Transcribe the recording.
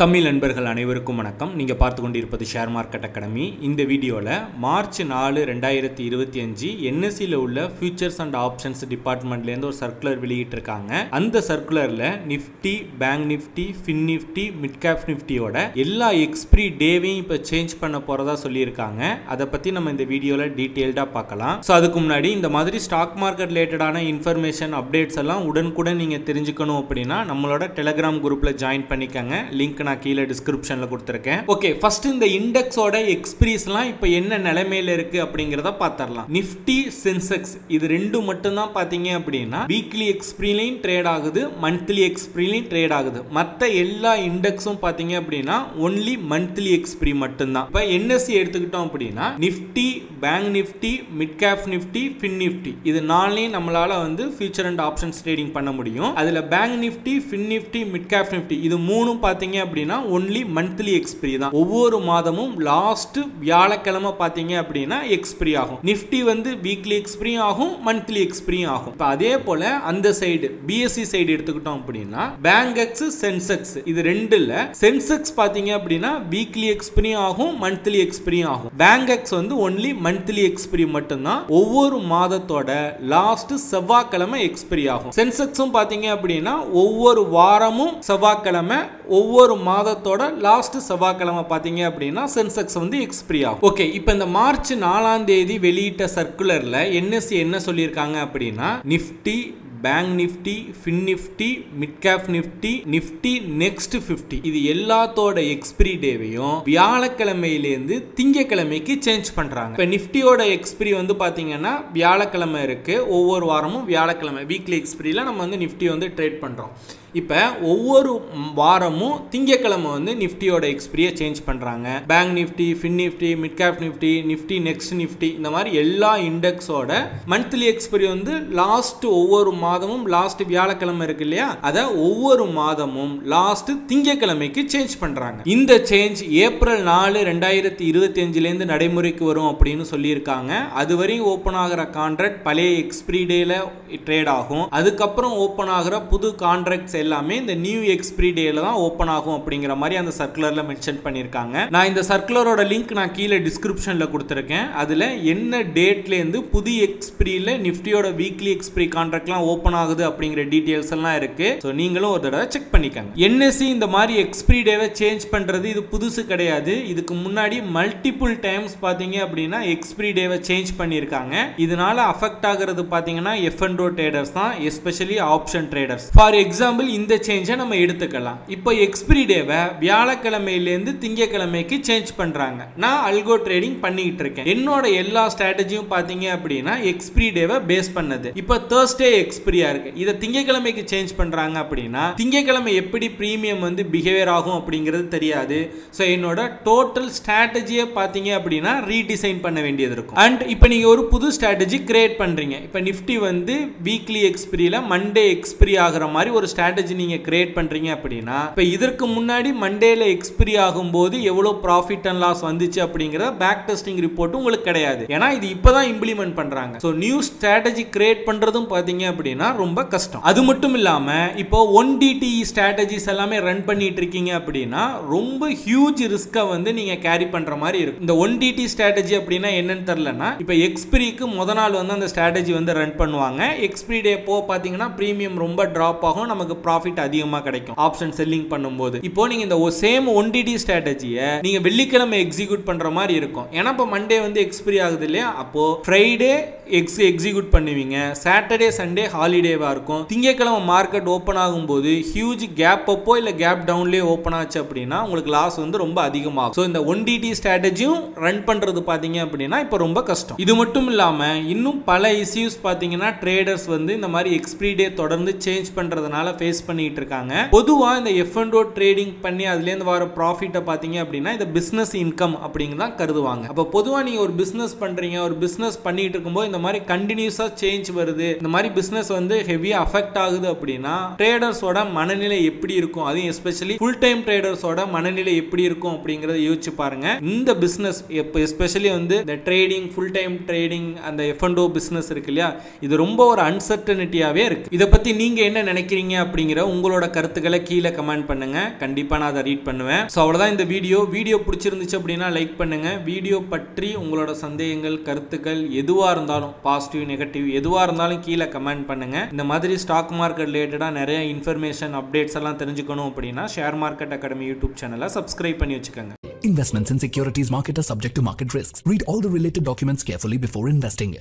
தமிழ் நண்பர்கள் அனைவருக்கும் வணக்கம். நீங்கள் பார்த்து கொண்டிருப்பது ஷேர் மார்க்கெட் அகாடமி. இந்த வீடியோவில் மார்ச் 4, 2025 என்எஸ்சியில் உள்ள ஃபியூச்சர்ஸ் அண்ட் ஆப்ஷன்ஸ் டிபார்ட்மெண்ட்லேருந்து ஒரு சர்க்குலர் வெளியிட்டிருக்காங்க. அந்த சர்க்குலரில் Nifty, bank Nifty, fin Nifty, mid cap நிஃப்டியோட எல்லா எக்ஸ்பிரி டேவையும் இப்போ சேஞ்ச் பண்ண போகிறதா சொல்லியிருக்காங்க. அதை பற்றி நம்ம இந்த வீடியோவில் டீட்டெயில்டாக பார்க்கலாம். ஸோ அதுக்கு முன்னாடி இந்த மாதிரி ஸ்டாக் மார்க்கெட் ரிலேட்டடான இன்ஃபர்மேஷன் அப்டேட்ஸ் எல்லாம் உடனுக்குடன் நீங்கள் தெரிஞ்சுக்கணும் அப்படின்னா நம்மளோட டெலிகிராம் குரூப்பில் ஜாயின் பண்ணிக்கங்க. லிங்க் நான் கீழே டிஸ்கிரிப்ஷன்ல கொடுத்திருக்கேன். ஓகே, ஃபர்ஸ்ட் இந்த இண்டெக்ஸோட எக்ஸ்பிரீஸ்லாம் இப்போ என்ன நிலைமையில இருக்கு அப்படிங்கறத பார்த்தறலாம். நிஃப்டி, சென்செக்ஸ் இது ரெண்டு மட்டும் தான் பாத்தீங்க அப்படின்னா வீக்லி எக்ஸ்பிரிலையும் ட்ரேட் ஆகுது, மந்த்லி எக்ஸ்பிரிலையும் ட்ரேட் ஆகுது. மற்ற எல்லா இண்டெக்ஸும் பாத்தீங்க அப்படின்னா ஒன்லி மந்த்லி எக்ஸ்பிரி மட்டும் தான். இப்போ என்எஸ்சி எடுத்துக்கிட்டோம் அப்படின்னா Nifty, bank Nifty, mid gap Nifty, fin Nifty இது நாளையும் நம்மளால வந்து ஃபியூச்சர் அண்ட் ஆப்ஷன்ஸ் ட்ரேடிங் பண்ண முடியும். அதுல bank Nifty, fin Nifty, mid gap Nifty இது மூணும் பாத்தீங்க அப்படின்னா ஒன்லி மந்த்லி எக்ஸ்பிரி தான். ஒவ்வொரு மாதமும் லாஸ்ட் வியாழக்கிழமை பாத்தீங்க அப்படின்னா எக்ஸ்பிரி ஆகும். நிஃப்டி வந்து வீக்லி எக்ஸ்பிரி ஆகும், மந்த்லி எக்ஸ்பிரி ஆகும். இப்போ அதே போல அந்த சைடு பிஎஸ்சி சைடு எடுத்துக்கிட்டோம் அப்படின்னா பேங்க் எக்ஸ், சென்செக்ஸ் இது ரெண்டுல சென்செக்ஸ் பாத்தீங்க அப்படின்னா வீக்லி எக்ஸ்பிரி ஆகும், மந்த்லி எக்ஸ்பிரி ஆகும். பேங்க் எக்ஸ் வந்து ஒன்லி மந்த்லி எக்ஸ்பிரி மட்டும்தான். ஒவ்வொரு மாதத்தோட லாஸ்ட் செவ்வாய்க்கிழமை எக்ஸ்பிரி ஆகும். சென்செக்ஸும் பாத்தீங்க அப்படின்னா ஒவ்வொரு வாரமும் செவ்வாய்க்கிழமை, ஒவ்வொரு மாதத்தோட லாஸ்ட் செவ்வாய்க்கிழமை பாத்தீங்க அப்படின்னா சென்செக்ஸ் வந்து எக்ஸ்பிரி ஆகும். ஓகே, இப்போ இந்த மார்ச் 4 வெளியிட்ட சர்க்குலர்ல என்எஸ்சி என்ன சொல்லியிருக்காங்க அப்படின்னா Nifty, bank Nifty, fin Nifty, mid gap Nifty, Nifty next 50 இது எல்லாத்தோட எக்ஸ்பிரி டேவையும் வியாழக்கிழமையிலேருந்து திங்கக்கிழமைக்கு சேஞ்ச் பண்றாங்க. இப்போ நிஃப்டியோட எக்ஸ்பிரி வந்து பாத்தீங்கன்னா வியாழக்கிழமை இருக்கு. ஒவ்வொரு வாரமும் வியாழக்கிழமை வீக்லி எக்ஸ்பிரியில நம்ம வந்து நிஃப்டி வந்து ட்ரேட் பண்றோம். இப்போ ஒவ்வொரு வாரமும் திங்கக்கிழமை வந்து நிஃப்டியோட எக்ஸ்பிரியை சேஞ்ச் பண்ணுறாங்க. Bank Nifty, fin Nifty, mid gap Nifty, Nifty next Nifty இந்த மாதிரி எல்லா இண்டெக்ஸோட மந்த்லி எக்ஸ்பிரி வந்து லாஸ்ட் ஒவ்வொரு மாதமும் லாஸ்ட் வியாழக்கிழமை இருக்கு இல்லையா, அதை ஒவ்வொரு மாதமும் லாஸ்ட் திங்கக்கிழமைக்கு சேஞ்ச் பண்ணுறாங்க. இந்த சேஞ்ச் ஏப்ரல் 4, 2025 நடைமுறைக்கு வரும் அப்படின்னு சொல்லியிருக்காங்க. அது வரையும் ஓப்பன் ஆகிற கான்ட்ராக்ட் பழைய எக்ஸ்பிரி டேல ட்ரேட் ஆகும். அதுக்கப்புறம் ஓப்பன் ஆகிற புது கான்ட்ராக்ட்ஸ் எல்லாமே இந்த நியூ எக்ஸ்பிரி டேல தான் ஓபன் ஆகும் அப்படிங்கிற மாதிரி அந்த சர்க்குலர்ல மென்ஷன் பண்ணிருக்காங்க. நான் இந்த சர்க்குலரோட லிங்க் நான் கீழே டிஸ்கிரிப்ஷன்ல கொடுத்திருக்கேன். அதுல என்ன டேட்ல இருந்து புதிய எக்ஸ்பிரியில நிஃப்டியோட வீக்லி எக்ஸ்பிரி கான்ட்ராக்ட்லாம் ஓபன் ஆகுது அப்படிங்கிற டீடைல்ஸ் எல்லாம் இருக்கு. சோ நீங்களும் ஒரு தடவை செக் பண்ணிக்கங்க. என்எஸ்சி இந்த மாதிரி எக்ஸ்பிரி டேவை சேஞ்ச் பண்றது இது புதுசு கிடையாது. இதுக்கு முன்னாடி மல்டிபிள் டைம்ஸ் பாத்தீங்க அப்படின்னா எக்ஸ்பிரி டேவை சேஞ்ச் பண்ணிருக்காங்க. இதனால அஃபெக்ட் ஆகிறது பாத்தீங்கன்னா எஃப்&ஓ ட்ரேடர்ஸ் தான், especially option traders. For example இந்த சேஞ்சை நம்ம எடுத்துக்கலாம். இப்போ எக்ஸ்பிரி டேவை வியாழக்கிழமையிலேருந்து திங்கக்கிழமைக்கு சேஞ்ச் பண்றாங்க. நான் அல்கோ ட்ரேடிங் பண்ணிட்டு இருக்கேன். என்னோட எல்லா ஸ்ட்ராட்டஜியும் பாத்தீங்க அப்படின்னா எக்ஸ்பிரி டேவை பேஸ் பண்ணது. இப்போ தேர்ஸ்டே எக்ஸ்பிரியா இருக்கு, இதை திங்கக்கிழமைக்கு சேஞ்ச் பண்றாங்க அப்படின்னா திங்கக்கிழமை எப்படி பிரீமியம் வந்து பிஹேவியர் ஆகும் அப்படிங்கிறது தெரியாது. ஸோ என்னோட டோட்டல் ஸ்ட்ராட்டஜியை பாத்தீங்க அப்படின்னா ரீடிசைன் பண்ண வேண்டியது இருக்கும். அண்ட் இப்போ நீங்க ஒரு புது ஸ்ட்ராட்டஜி கிரியேட் பண்றீங்க. இப்போ நிஃப்டி வந்து வீக்லி எக்ஸ்பிரியில மண்டே எக்ஸ்பிரி ஆகிற மாதிரி ஒரு ஸ்ட்ராட்டஜி நீங்க கிரியேட் பண்றீங்க அப்படின்னா இப்போ இதற்கு முன்னாடி மண்டேல எக்ஸ்பிரி ஆகும்போது எவ்வளவு ப்ராஃபிட் அண்ட் லாஸ் வந்துச்சு அப்படிங்கற பேக் டெஸ்டிங் ரிப்போர்ட் உங்களுக்கு கிடையாது. ஏன்னா இது இப்பதான் இம்ப்ளிமெண்ட் பண்றாங்க. சோ நியூ ஸ்ட்ராட்டஜி கிரியேட் பண்றதும் பாத்தீங்க அப்படின்னா ரொம்ப கஷ்டம். அது மட்டும் இல்லாம இப்போ 1DTE ஸ்ட்ராட்டஜிஸ் எல்லாமே ரன் பண்ணிட்டு இருக்கீங்க அப்படின்னா ரொம்ப ஹியூஜ் ரிஸ்கை வந்து நீங்க கேரி பண்ற மாதிரி இருக்கும். இந்த 1DTE ஸ்ட்ராட்டஜி அப்படின்னா என்னன்னு தெரியலனா இப்போ எக்ஸ்பிரிக்கு முத நாள் வந்து அந்த ஸ்ட்ராட்டஜி வந்து ரன் பண்ணுவாங்க. எக்ஸ்பிரி டே போ பாத்தீங்கன்னா பிரீமியம் ரொம்ப டிராப் ஆகும், நமக்கு ப்ராஃபிட் அதிகமா கிடைக்கும் ஆப்ஷன் செல்லிங் பண்ணும்போது. இப்போ நீங்க இந்த சேம் 1DTE ஸ்ட்ராட்டஜியை நீங்க வெள்ளிக்கிழமை எக்ஸிக்யூட் பண்ற மாதிரி இருக்கும். ஏன்னா இப்போ மண்டே வந்து எக்ஸ்பிரி ஆகுது இல்லையா, அப்போ ஃப்ரைடே எக்ஸிக்யூட் பண்ணுவீங்க, சாட்டர்டே சண்டே ஹாலிடேவா இருக்கும். திங்கக்கிழமை மார்க்கெட் ஓபன் ஆகும்போது ஹியூஜ் கேப் அப்போ இல்ல கேப் டவுன்லயே ஓபன் ஆச்சு அப்படின்னா உங்களுக்கு லாஸ் வந்து ரொம்ப அதிகமாகும். ஸோ இந்த 1DTE ஸ்ட்ராட்டஜியும் ரன் பண்றது பாத்தீங்க அப்படின்னா இப்போ ரொம்ப கஷ்டம். இது மட்டும் இல்லாம இன்னும் பல இஷ்யூஸ் பாத்தீங்கன்னா ட்ரேடர்ஸ் வந்து இந்த மாதிரி எக்ஸ்பிரி டே தொடர்ந்து சேஞ்ச் பண்றதுனால ஃபேஸ் பண்ணிட்டு இருக்காங்க. பொதுவா இந்த எஃப்&ஓ ட்ரேடிங் பண்ணி அதுல இருந்து வர ப்ராஃபிட்டை பாத்தீங்க அப்படின்னா இந்த பிசினஸ் இன்கம் அப்படிங்க தான் கருதுவாங்க. அப்ப பொதுவா நீங்க ஒரு பிசினஸ் பண்றீங்க, ஒரு பிசினஸ் பண்ணிட்டு இருக்கும்போது இந்த மாதிரி கண்டினியூஸா சேஞ்ச் வருது, இந்த மாதிரி பிசினஸ் வந்து ஹெவியா அஃபெக்ட் ஆகுது அப்படின்னா ட்ரேடர்ஸோட மனநிலை எப்படி இருக்கும், அதுவும் எஸ்பெஷலி ஃபுல் டைம் ட்ரேடர்ஸோட மனநிலை எப்படி இருக்கும் அப்படிங்கறத யோசிச்சு பாருங்க. இந்த பிசினஸ் எஸ்பெஷலி வந்து இந்த ட்ரேடிங், ஃபுல் டைம் ட்ரேடிங், அந்த எஃப்&ஓ பிசினஸ் இருக்கு இல்லையா, இது ரொம்ப ஒரு அன்சர்டனிட்டியாவே இருக்கு. இதை பத்தி நீங்க என்ன நினைக்கிறீங்க அப்படி அப்படிங்கிற உங்களோட கருத்துக்களை கீழே கமெண்ட் பண்ணுங்க. கண்டிப்பா நான் அதை ரீட் பண்ணுவேன். ஸோ அவ்வளோதான் இந்த வீடியோ பிடிச்சிருந்துச்சு அப்படின்னா லைக் பண்ணுங்க. வீடியோ பற்றி உங்களோட சந்தேகங்கள், கருத்துக்கள் எதுவாக இருந்தாலும், பாசிட்டிவ் நெகட்டிவ் எதுவாக இருந்தாலும் கீழே கமெண்ட் பண்ணுங்க. இந்த மாதிரி ஸ்டாக் மார்க்கெட் ரிலேட்டடாக நிறைய இன்ஃபர்மேஷன் அப்டேட்ஸ் எல்லாம் தெரிஞ்சுக்கணும் அப்படின்னா ஷேர் மார்க்கெட் அகாடமி யூடியூப் சேனலை சப்ஸ்கிரைப் பண்ணி வச்சுக்கோங்க. Investments in securities market are subject to market risks. Read all the related documents carefully before investing.